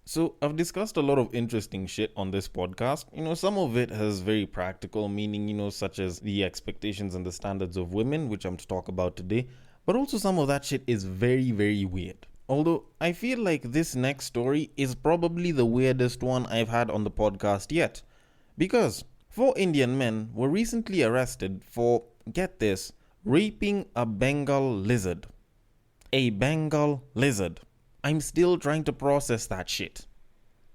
So, I've discussed a lot of interesting shit on this podcast. Some of it has very practical meaning, such as the expectations and the standards of women, which I'm to talk about today. But also, some of that shit is very, very weird. Although, I feel like this next story is probably the weirdest one I've had on the podcast yet. Because 4 Indian men were recently arrested for, get this, raping a Bengal lizard. A Bengal lizard. I'm still trying to process that shit.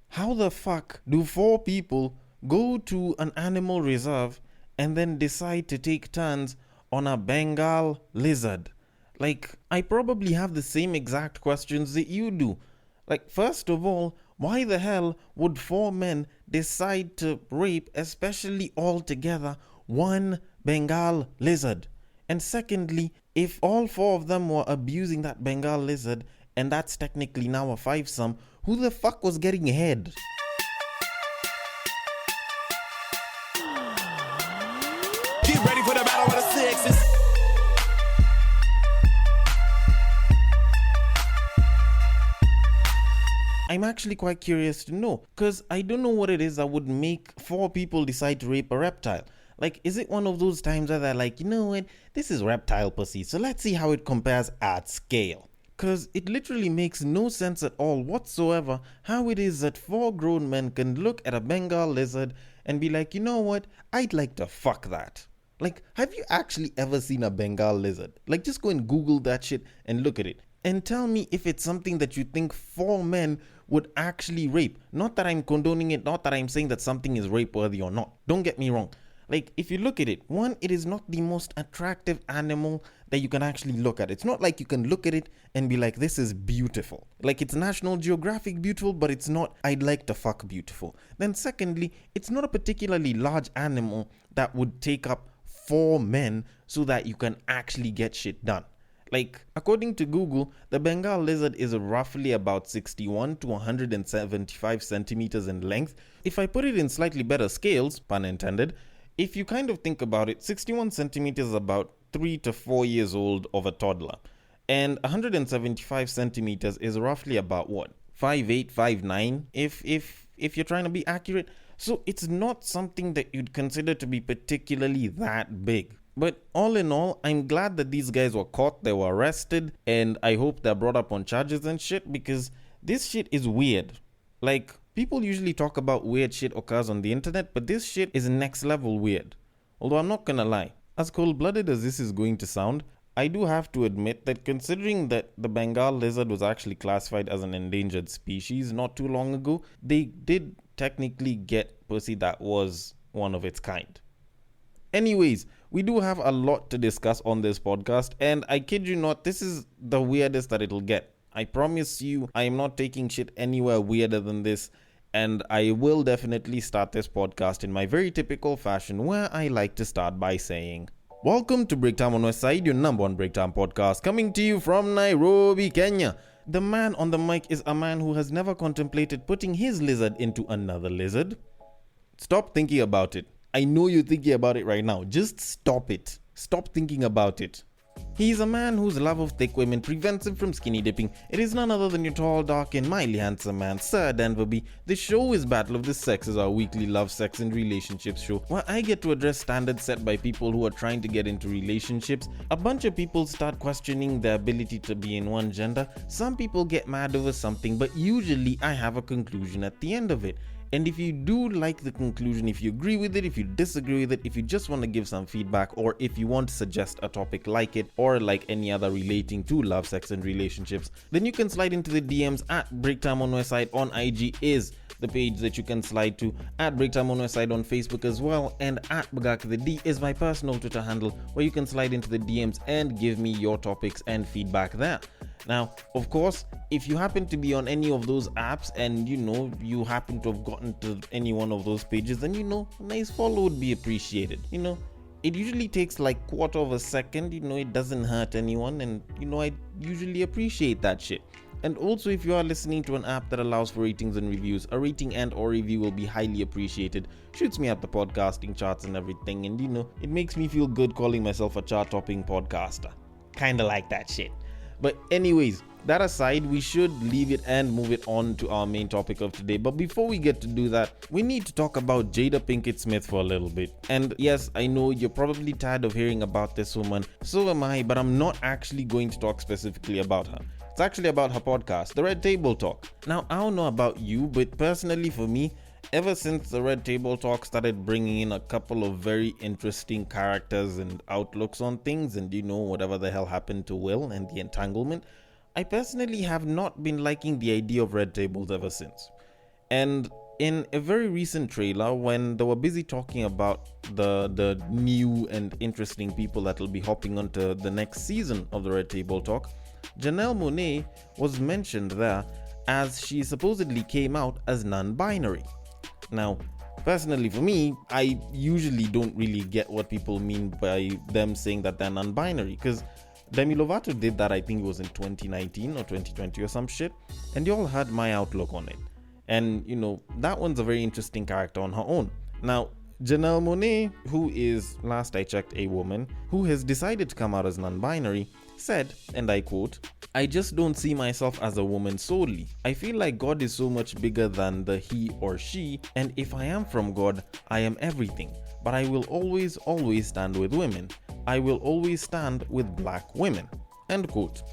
How the fuck do 4 people go to an animal reserve and then decide to take turns on a Bengal lizard? Like, I probably have the same exact questions that you do. Like, first of all, why the hell would 4 men decide to rape, especially all together, one Bengal lizard? And secondly, if all 4 of them were abusing that Bengal lizard, and that's technically now a fivesome, who the fuck was getting head? Get ready for the battle of the sexes. I'm actually quite curious to know, because I don't know what it is that would make 4 people decide to rape a reptile. Like, is it one of those times where they're like, you know what, this is reptile pussy, so let's see how it compares at scale? Because it literally makes no sense at all whatsoever how it is that 4 grown men can look at a Bengal lizard and be like, you know what, I'd like to fuck that. Like, have you actually ever seen a Bengal lizard? Like, just go and Google that shit and look at it. And tell me if it's something that you think 4 men would actually rape. Not that I'm condoning it, not that I'm saying that something is rape worthy or not. Don't get me wrong. Like, if you look at it, one, it is not the most attractive animal that you can actually look at. It's not like you can look at it and be like, this is beautiful. Like, it's National Geographic beautiful, but it's not, I'd like to fuck beautiful. Then secondly, it's not a particularly large animal that would take up 4 men so that you can actually get shit done. Like, according to Google, the Bengal lizard is roughly about 61 to 175 centimeters in length. If I put it in slightly better scales, pun intended, if you kind of think about it, 61 centimeters is about 3 to 4 years old of a toddler. And 175 centimeters is roughly about what? 5'8", 5'9", if you're trying to be accurate. So it's not something that you'd consider to be particularly that big. But all in all, I'm glad that these guys were caught, they were arrested, and I hope they're brought up on charges and shit, because this shit is weird. Like, people usually talk about weird shit occurs on the internet, but this shit is next level weird. Although I'm not gonna lie, as cold-blooded as this is going to sound, I do have to admit that considering that the Bengal lizard was actually classified as an endangered species not too long ago, they did technically get pussy that was one of its kind. Anyways, we do have a lot to discuss on this podcast, and I kid you not, this is the weirdest that it'll get. I promise you, I am not taking shit anywhere weirder than this, and I will definitely start this podcast in my very typical fashion, where I like to start by saying, welcome to Breaktime on West Side, your number one Breaktime podcast, coming to you from Nairobi, Kenya. The man on the mic is a man who has never contemplated putting his lizard into another lizard. Stop thinking about it. I know you're thinking about it right now. Just stop it. Stop thinking about it. He's a man whose love of thick women prevents him from skinny dipping. It is none other than your tall, dark, and mildly handsome man, Sir Denver B. The show is Battle of the Sexes, our weekly love, sex, and relationships show, where I get to address standards set by people who are trying to get into relationships. A bunch of people start questioning their ability to be in one gender. Some people get mad over something, but usually I have a conclusion at the end of it. And if you do like the conclusion, if you agree with it, if you disagree with it, if you just want to give some feedback, or if you want to suggest a topic like it, or like any other relating to love, sex, and relationships, then you can slide into the DMs at Breaktime on Westside on IG is the page that you can slide to, at Breaktime on Westside on Facebook as well, and at Bagak the D is my personal Twitter handle, where you can slide into the DMs and give me your topics and feedback there. Now, of course, if you happen to be on any of those apps and you happen to have gotten to any one of those pages, then a nice follow would be appreciated. It usually takes like quarter of a second, it doesn't hurt anyone, and I usually appreciate that shit. And also, if you are listening to an app that allows for ratings and reviews, a rating and or review will be highly appreciated. Shoots me up the podcasting charts and everything, and it makes me feel good calling myself a chart-topping podcaster. Kinda like that shit. But anyways, that aside, we should leave it and move it on to our main topic of today. But before we get to do that, we need to talk about Jada Pinkett Smith for a little bit. And yes, I know you're probably tired of hearing about this woman. So am I, but I'm not actually going to talk specifically about her. It's actually about her podcast, The Red Table Talk. Now, I don't know about you, but personally for me, ever since the Red Table Talk started bringing in a couple of very interesting characters and outlooks on things, and whatever the hell happened to Will and the entanglement, I personally have not been liking the idea of red tables ever since. And in a very recent trailer, when they were busy talking about the new and interesting people that will be hopping onto the next season of the Red Table Talk, Janelle Monae was mentioned there as she supposedly came out as non-binary. Now, personally for me, I usually don't really get what people mean by them saying that they're non-binary, because Demi Lovato did that, I think it was in 2019 or 2020 or some shit, and you all had my outlook on it. And, that one's a very interesting character on her own. Now, Janelle Monae, who is, last I checked, a woman, who has decided to come out as non-binary, said, and I quote, "I just don't see myself as a woman solely. I feel like God is so much bigger than the he or she, and if I am from God, I am everything. But I will always, always stand with women. I will always stand with black women." End quote.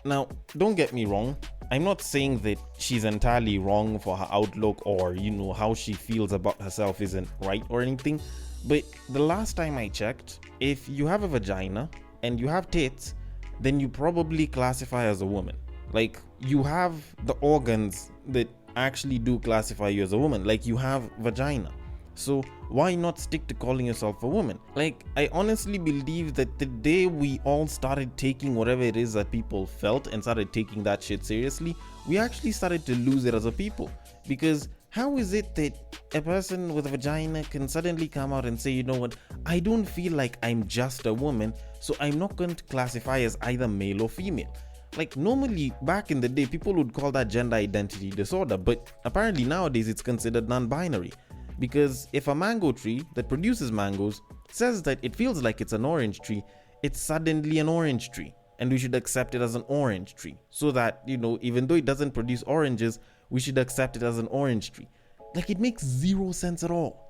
Now, don't get me wrong. I'm not saying that she's entirely wrong for her outlook or, how she feels about herself isn't right or anything. But the last time I checked, if you have a vagina and you have tits, then you probably classify as a woman. Like, you have the organs that actually do classify you as a woman. Like, you have vagina. So why not stick to calling yourself a woman? Like, I honestly believe that the day we all started taking whatever it is that people felt and started taking that shit seriously, we actually started to lose it as a people. Because how is it that a person with a vagina can suddenly come out and say, you know what, I don't feel like I'm just a woman, so I'm not going to classify as either male or female. Like, normally back in the day, people would call that gender identity disorder, but apparently nowadays it's considered non-binary. Because if a mango tree that produces mangoes says that it feels like it's an orange tree, it's suddenly an orange tree. And we should accept it as an orange tree. So that, even though it doesn't produce oranges, we should accept it as an orange tree. Like, it makes zero sense at all.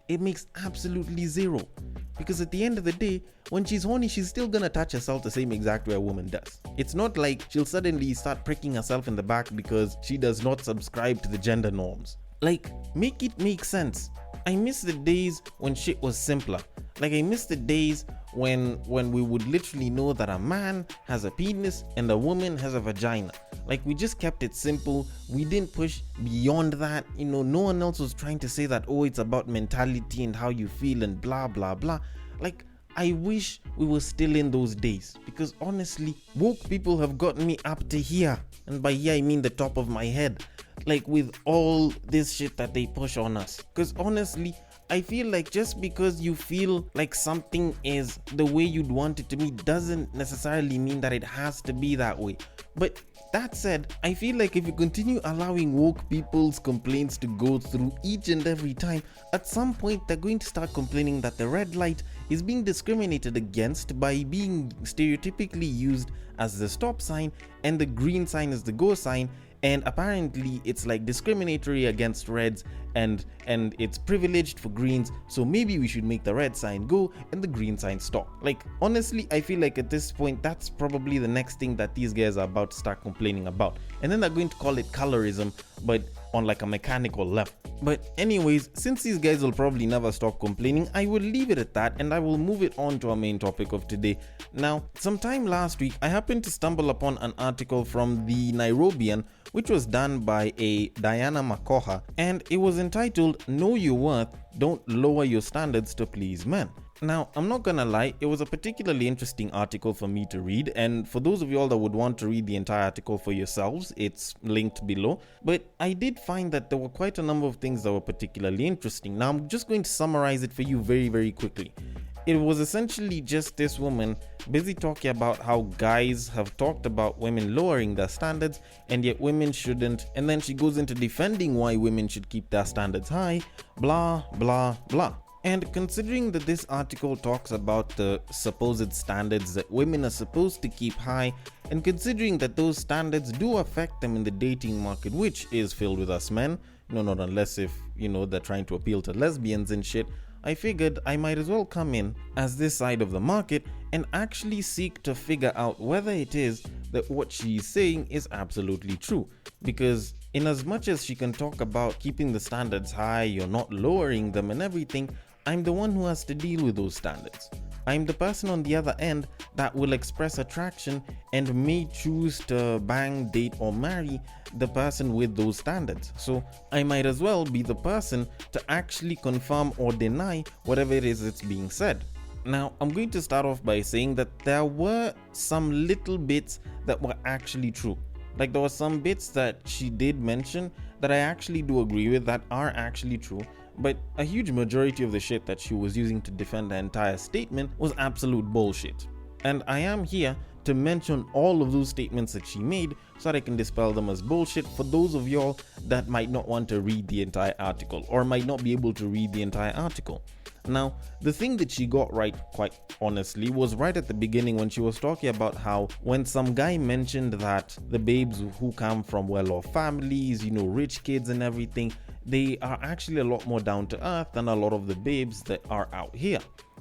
It makes absolutely zero. Because at the end of the day, when she's horny, she's still gonna touch herself the same exact way a woman does. It's not like she'll suddenly start pricking herself in the back because she does not subscribe to the gender norms. Like, make it make sense. I miss the days when shit was simpler. Like, I miss the days when we would literally know that a man has a penis and a woman has a vagina. Like, we just kept it simple. We didn't push beyond that. No one else was trying to say that, oh, it's about mentality and how you feel and blah, blah, blah. Like, I wish we were still in those days, because honestly, woke people have gotten me up to here. And by here, I mean the top of my head. Like, with all this shit that they push on us. Because honestly, I feel like just because you feel like something is the way you'd want it to be doesn't necessarily mean that it has to be that way. But that said, I feel like if you continue allowing woke people's complaints to go through each and every time, at some point they're going to start complaining that the red light is being discriminated against by being stereotypically used as the stop sign and the green sign as the go sign. And apparently it's like discriminatory against reds and it's privileged for greens, so maybe we should make the red sign go and the green sign stop. Like, honestly, I feel like at this point that's probably the next thing that these guys are about to start complaining about, and then they're going to call it colorism, but on like a mechanical level. But anyways, since these guys will probably never stop complaining, I will leave it at that and I will move it on to our main topic of today. Now, sometime last week I happened to stumble upon an article from the Nairobian, which was done by a Diana Makoha, and it was entitled "Know Your Worth, Don't Lower Your Standards to Please Men." Now, I'm not gonna lie, it was a particularly interesting article for me to read, and for those of you all that would want to read the entire article for yourselves, it's linked below. But I did find that there were quite a number of things that were particularly interesting. Now, I'm just going to summarize it for you very, very quickly. It was essentially just this woman busy talking about how guys have talked about women lowering their standards and yet women shouldn't, and then she goes into defending why women should keep their standards high, blah, blah, blah. And considering that this article talks about the supposed standards that women are supposed to keep high, and considering that those standards do affect them in the dating market, which is filled with us men, not unless if, they're trying to appeal to lesbians and shit, I figured I might as well come in as this side of the market and actually seek to figure out whether it is that what she's saying is absolutely true. Because in as much as she can talk about keeping the standards high or not lowering them and everything, I'm the one who has to deal with those standards. I'm the person on the other end that will express attraction and may choose to bang, date, or marry the person with those standards. So I might as well be the person to actually confirm or deny whatever it is that's being said. Now, I'm going to start off by saying that there were some little bits that were actually true. Like, there were some bits that she did mention that I actually do agree with, that are actually true. But a huge majority of the shit that she was using to defend the entire statement was absolute bullshit. And I am here to mention all of those statements that she made so that I can dispel them as bullshit for those of y'all that might not want to read the entire article or might not be able to read the entire article. Now, the thing that she got right, quite honestly, was right at the beginning when she was talking about how when some guy mentioned that the babes who come from well-off families, rich kids and everything, they are actually a lot more down to earth than a lot of the babes that are out here,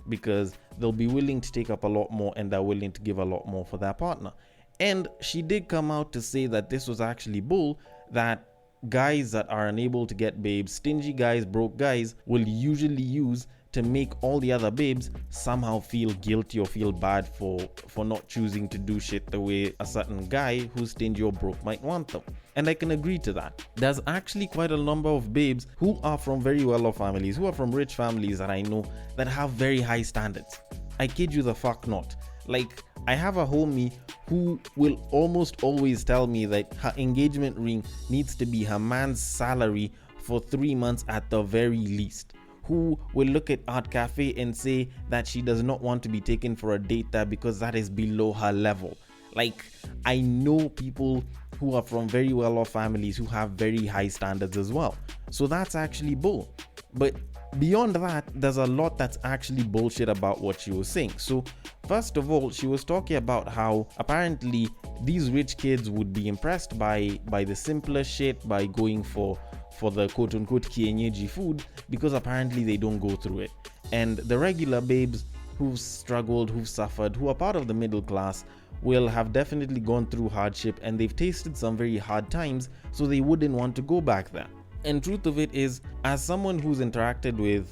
because they'll be willing to take up a lot more and they're willing to give a lot more for their partner. And she did come out to say that this was actually bull, that guys that are unable to get babes, stingy guys, broke guys, will usually use to make all the other babes somehow feel guilty or feel bad for not choosing to do shit the way a certain guy who's stingy or broke might want them. And I can agree to that. There's actually quite a number of babes who are from very well-off families, who are from rich families that I know that have very high standards. I kid you the fuck not. Like, I have a homie who will almost always tell me that her engagement ring needs to be her man's salary for 3 months at the very least, who will look at Art Cafe and say that she does not want to be taken for a date there because that is below her level. Like, I know people who are from very well-off families who have very high standards as well. So that's actually bull. But beyond that, there's a lot that's actually bullshit about what she was saying. So first of all, she was talking about how apparently these rich kids would be impressed by the simpler shit, by going for the quote-unquote kienyeji food, because apparently they don't go through it. And the regular babes who've struggled, who've suffered, who are part of the middle class, will have definitely gone through hardship and they've tasted some very hard times, so they wouldn't want to go back there. And truth of it is, as someone who's interacted with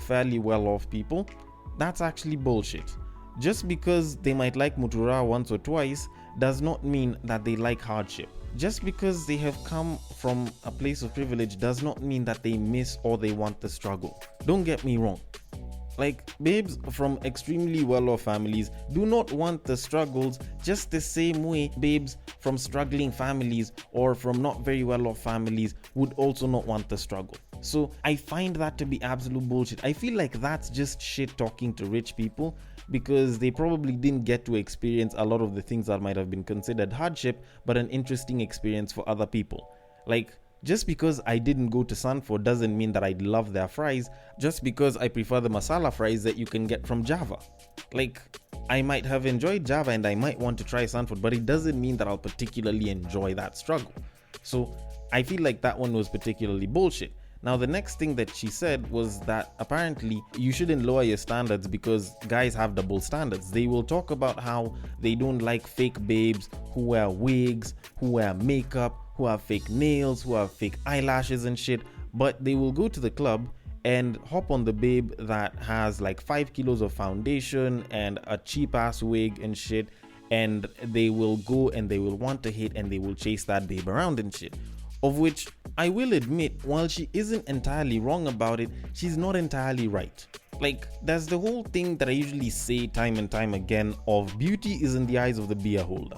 fairly well-off people, that's actually bullshit. Just because they might like mutura once or twice does not mean that they like hardship. Just because they have come from a place of privilege does not mean that they miss or they want the struggle. Don't get me wrong. Like, babes from extremely well-off families do not want the struggles just the same way babes from struggling families or from not very well-off families would also not want the struggle. So I find that to be absolute bullshit. I feel like that's just shit talking to rich people, because they probably didn't get to experience a lot of the things that might have been considered hardship, but an interesting experience for other people. Like, just because I didn't go to Sanford doesn't mean that I love their fries, just because I prefer the masala fries that you can get from Java. Like, I might have enjoyed Java and I might want to try Sanford, but it doesn't mean that I'll particularly enjoy that struggle. So I feel like that one was particularly bullshit. Now, the next thing that she said was that apparently you shouldn't lower your standards because guys have double standards. They will talk about how they don't like fake babes who wear wigs, who wear makeup, who have fake nails, who have fake eyelashes and shit, but they will go to the club and hop on the babe that has like 5 kilos of foundation and a cheap ass wig and shit, and they will go and they will want to hit and they will chase that babe around and shit. Of which I will admit, while she isn't entirely wrong about it, she's not entirely right. Like, there's the whole thing that I usually say time and time again of beauty is in the eyes of the beer holder.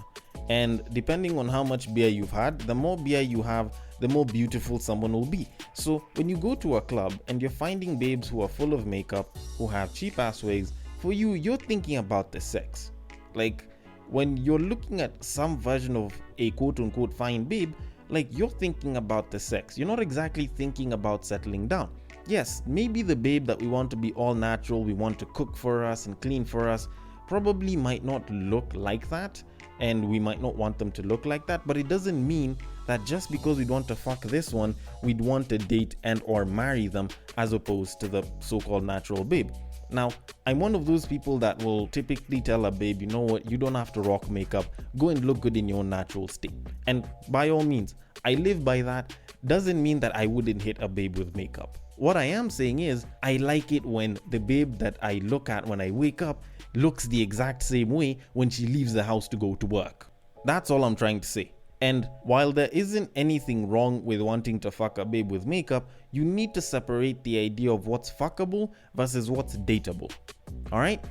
And depending on how much beer you've had, the more beer you have, the more beautiful someone will be. So when you go to a club and you're finding babes who are full of makeup, who have cheap ass wigs, for you, you're thinking about the sex. Like, when you're looking at some version of a quote unquote fine babe, like, you're thinking about the sex. You're not exactly thinking about settling down. yes, maybe the babe that we want to be all natural, we want to cook for us and clean for us, probably might not look like that, and we might not want them to look like that, but it doesn't mean that just because we'd want to fuck this one, we'd want to date and or marry them as opposed to the so-called natural babe. Now, I'm one of those people that will typically tell a babe, you know what, you don't have to rock makeup, go and look good in your natural state. And by all means, I live by that. Doesn't mean that I wouldn't hit a babe with makeup. What I am saying is, I like it when the babe that I look at when I wake up looks the exact same way when she leaves the house to go to work. That's all I'm trying to say. And while there isn't anything wrong with wanting to fuck a babe with makeup, you need to separate the idea of what's fuckable versus what's dateable. Alright?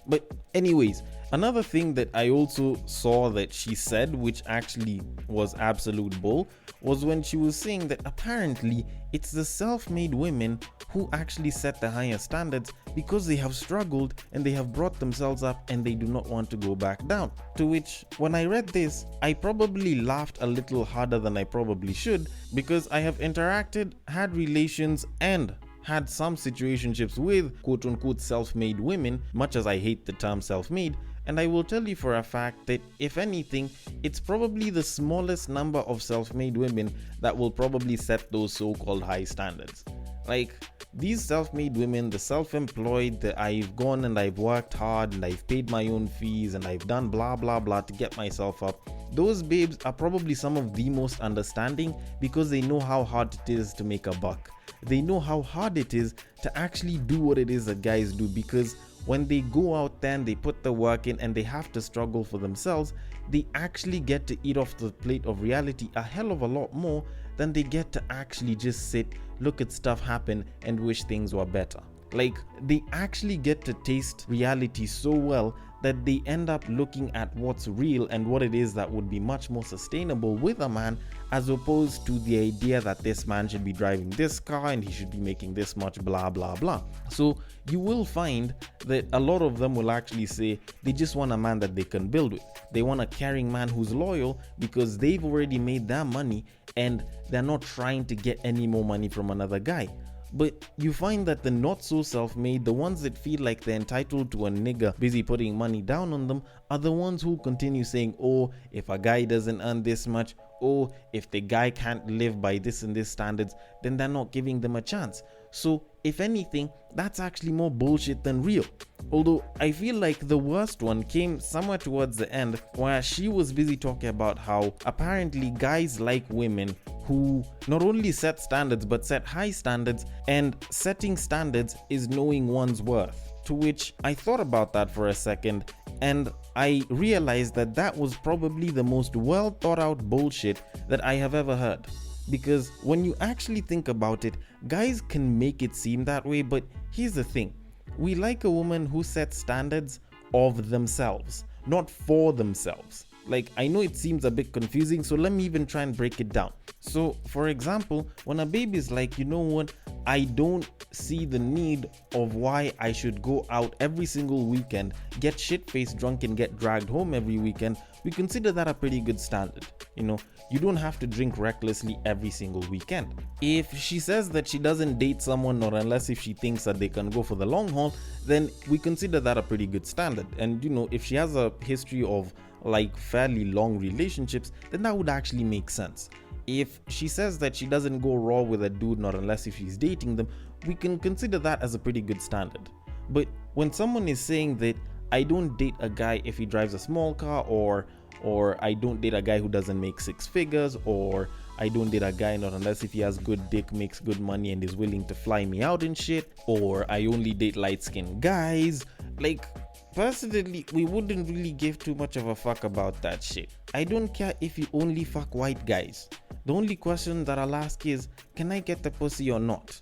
But anyways, another thing that I also saw that she said, which actually was absolute bull, was when she was saying that apparently it's the self-made women who actually set the higher standards because they have struggled and they have brought themselves up and they do not want to go back down. To which, when I read this, I probably laughed a little harder than I probably should, because I have interacted, had relations, and had some situationships with quote-unquote self-made women, much as I hate the term self-made, and I will tell you for a fact that if anything, it's probably the smallest number of self-made women that will probably set those so-called high standards. Like, these self-made women, the self-employed, that I've gone and I've worked hard and I've paid my own fees and I've done blah blah blah to get myself up, those babes are probably some of the most understanding because they know how hard it is to make a buck. They know how hard it is to actually do what it is that guys do, because when they go out there and they put the work in and they have to struggle for themselves, they actually get to eat off the plate of reality a hell of a lot more than they get to actually just sit, look at stuff happen and wish things were better. Like, they actually get to taste reality so well that they end up looking at what's real and what it is that would be much more sustainable with a man, as opposed to the idea that this man should be driving this car and he should be making this much blah blah blah. So you will find that a lot of them will actually say they just want a man that they can build with. They want a caring man who's loyal because they've already made their money and they're not trying to get any more money from another guy. But you find that the not so self-made, the ones that feel like they're entitled to a nigga busy putting money down on them, are the ones who continue saying, oh, if a guy doesn't earn this much, oh, if the guy can't live by this and this standards, then they're not giving them a chance. So if anything, that's actually more bullshit than real. Although I feel like the worst one came somewhere towards the end, where she was busy talking about how apparently guys like women who not only set standards but set high standards, and setting standards is knowing one's worth. To which I thought about that for a second, and I realized that that was probably the most well thought out bullshit that I have ever heard. Because when you actually think about it, guys can make it seem that way, but here's the thing. We like a woman who sets standards of themselves, not for themselves. Like, I know it seems a bit confusing, so let me even try and break it down. So, for example, when a baby is like, you know what, I don't see the need of why I should go out every single weekend, get shit-faced drunk and get dragged home every weekend, we consider that a pretty good standard. You know, you don't have to drink recklessly every single weekend. If she says that she doesn't date someone, or unless if she thinks that they can go for the long haul, then we consider that a pretty good standard. And you know, if she has a history of like fairly long relationships, then that would actually make sense. If she says that she doesn't go raw with a dude, not unless if she's dating them, we can consider that as a pretty good standard. But when someone is saying that I don't date a guy if he drives a small car, or I don't date a guy who doesn't make six figures, or I don't date a guy not unless if he has good dick, makes good money and is willing to fly me out and shit, or I only date light-skinned guys, like, personally, we wouldn't really give too much of a fuck about that shit. I don't care if you only fuck white guys. The only question that I'll ask is, can I get the pussy or not?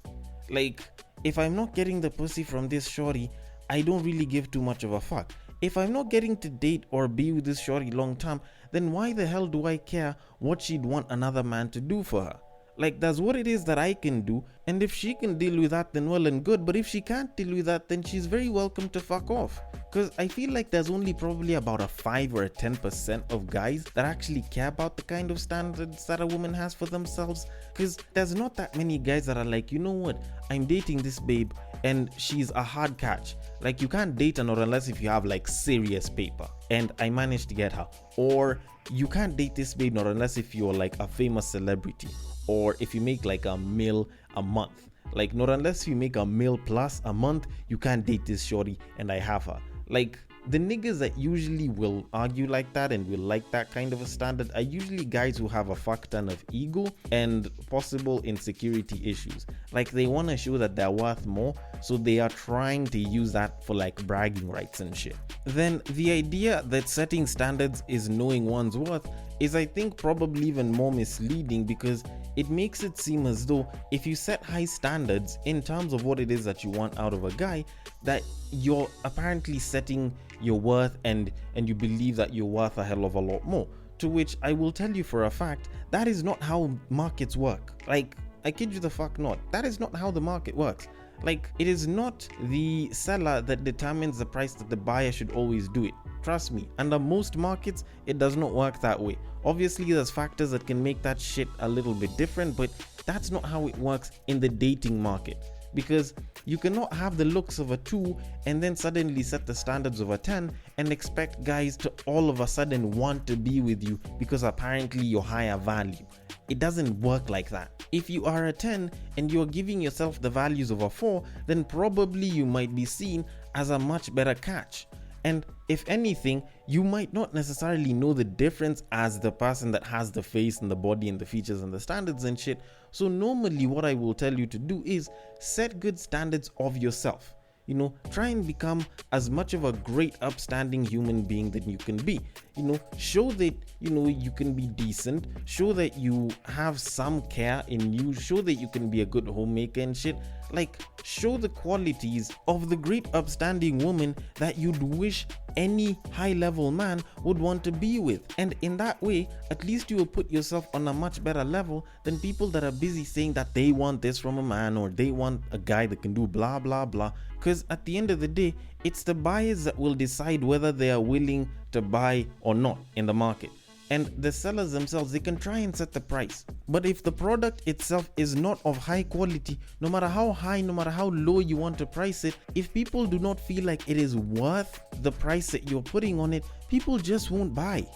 Like, if I'm not getting the pussy from this shorty, I don't really give too much of a fuck. If I'm not getting to date or be with this shorty long term, then why the hell do I care what she'd want another man to do for her? Like, that's what it is that I can do And if she can deal with that, then well and good. But if she can't deal with that, then she's very welcome to fuck off. Because I feel like there's only probably about a 5 or a 10% of guys that actually care about the kind of standards that a woman has for themselves. Because there's not that many guys that are like, you know what, I'm dating this babe and she's a hard catch. Like, you can't date her not unless if you have like serious paper and I managed to get her. Or you can't date this babe not unless if you're like a famous celebrity, or if you make like a mil a month. Like, not unless you make a mil plus a month, you can't date this shorty and I have her. Like, the niggas that usually will argue like that and will like that kind of a standard are usually guys who have a fuck ton of ego and possible insecurity issues. Like, they want to show that they're worth more, so they are trying to use that for like bragging rights and shit. Then the idea that setting standards is knowing one's worth is, I think, probably even more misleading, because it makes it seem as though if you set high standards in terms of what it is that you want out of a guy, that you're apparently setting your worth and you believe that you're worth a hell of a lot more. To which I will tell you for a fact, that is not how markets work. Like, I kid you the fuck not. That is not how the market works. Like, it is not the seller that determines the price that the buyer should always do it. Trust me, under most markets, it does not work that way. Obviously, there's factors that can make that shit a little bit different, but that's not how it works in the dating market. Because you cannot have the looks of a 2 and then suddenly set the standards of a 10 and expect guys to all of a sudden want to be with you because apparently you're higher value. It doesn't work like that. If you are a 10 and you're giving yourself the values of a 4, then probably you might be seen as a much better catch. And if anything, you might not necessarily know the difference as the person that has the face and the body and the features and the standards and shit. So normally what I will tell you to do is set good standards of yourself. You know, try and become as much of a great upstanding human being that you can be. You know, show that, you know, you can be decent, show that you have some care in you, show that you can be a good homemaker and shit. Like, show the qualities of the great upstanding woman that you'd wish any high level man would want to be with. And in that way, at least you will put yourself on a much better level than people that are busy saying that they want this from a man, or they want a guy that can do blah blah blah. Because at the end of the day, it's the buyers that will decide whether they are willing to buy or not in the market. And the sellers themselves, they can try and set the price. But if the product itself is not of high quality, no matter how high, no matter how low you want to price it, if people do not feel like it is worth the price that you're putting on it, people just won't buy.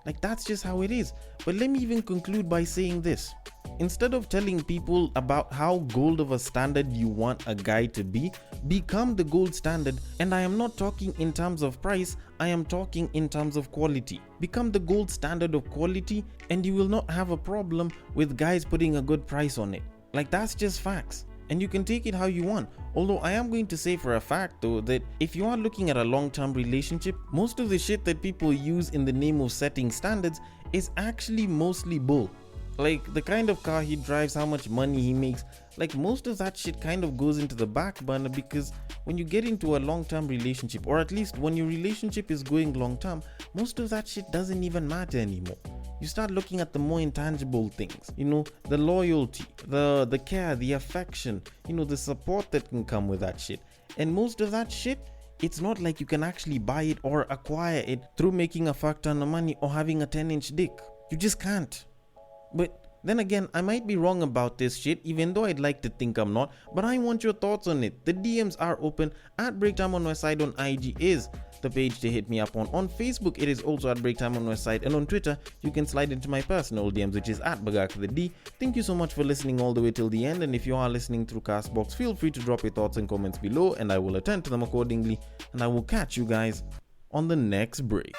Like, that's just how it is. But let me even conclude by saying this. Instead of telling people about how gold of a standard you want a guy to be, become the gold standard. And I am not talking in terms of price, I am talking in terms of quality. Become the gold standard of quality and you will not have a problem with guys putting a good price on it. Like, that's just facts. And you can take it how you want. Although I am going to say for a fact though that if you are looking at a long-term relationship, most of the shit that people use in the name of setting standards is actually mostly bull. Like, the kind of car he drives, how much money he makes, like, most of that shit kind of goes into the back burner, because when you get into a long-term relationship, or at least when your relationship is going long-term, most of that shit doesn't even matter anymore. You start looking at the more intangible things, you know, the loyalty, the care, the affection, you know, the support that can come with that shit. And most of that shit, it's not like you can actually buy it or acquire it through making a fuck ton of money or having a 10-inch dick. You just can't. But then again, I might be wrong about this shit, even though I'd like to think I'm not, but I want your thoughts on it. The DMs are open. At Breaktime on Westside on IG is the page to hit me up on. On Facebook, it is also at Breaktime on Westside, and on Twitter, you can slide into my personal DMs, which is at BagakTheD. Thank you so much for listening all the way till the end, and if you are listening through Castbox, feel free to drop your thoughts and comments below, and I will attend to them accordingly, and I will catch you guys on the next break.